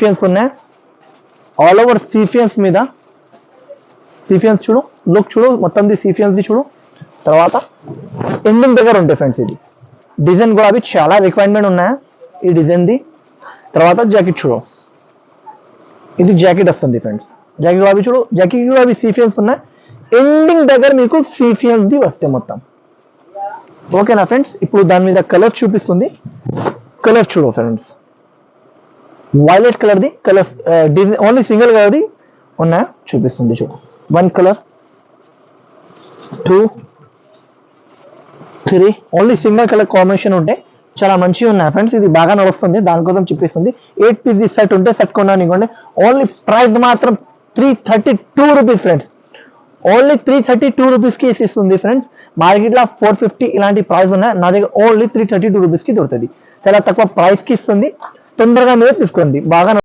సీఫియన్స్ ఉన్నాయి, all over సీఫియన్స్ మీద. సీఫియన్స్ చూడు, లుక్ చూడు, మొత్తంది సీఫియన్స్ది చూడు. తర్వాత ఎండింగ్ దగ్గర ఉంటాయి ఫ్రెండ్స్. ఇది డిజైన్ కూడా అవి చాలా రిక్వైర్మెంట్ ఉన్నాయా ఈ డిజైన్ది. తర్వాత జాకెట్ చూడు, ఇది జాకెట్ వస్తుంది ఫ్రెండ్స్. జాకెట్ కూడా అవి చూడు, జాకెట్ కూడా అవి సీఫియన్స్ ఉన్నాయి. ఎండింగ్ దగ్గర మీకు సీఫియన్స్ది వస్తాయి మొత్తం. ఓకేనా ఫ్రెండ్స్. ఇప్పుడు దాని మీద కలర్ చూపిస్తుంది. కలర్ చూడు ఫ్రెండ్స్, వైలెట్ కలర్ది కలర్ డిజైన్ ఓన్లీ సింగిల్ కలర్ది ఉన్నాయా చూపిస్తుంది చూడు. 1 colour, 2, 3 only single colour combination ఉంటే చాలా మంచిగా ఉన్నాయి ఫ్రెండ్స్. ఇది బాగా నడుస్తుంది, దానికోసం చూపిస్తుంది. 8 పీస్ సెట్ ఉంటే సెట్ కొనడానికి ఓన్లీ ప్రైస్ మాత్రం 332 రూపీస్ ఫ్రెండ్స్. ఓన్లీ 332 రూపీస్కి ఇస్తుంది ఫ్రెండ్స్. మార్కెట్లో 450 ఇలాంటి ప్రైస్ ఉన్నాయి, నా దగ్గర ఓన్లీ 332 రూపీస్కి దొరుకుతుంది. చాలా తక్కువ ప్రైస్కి ఇస్తుంది, తొందరగా మీరు తీసుకోండి. బాగా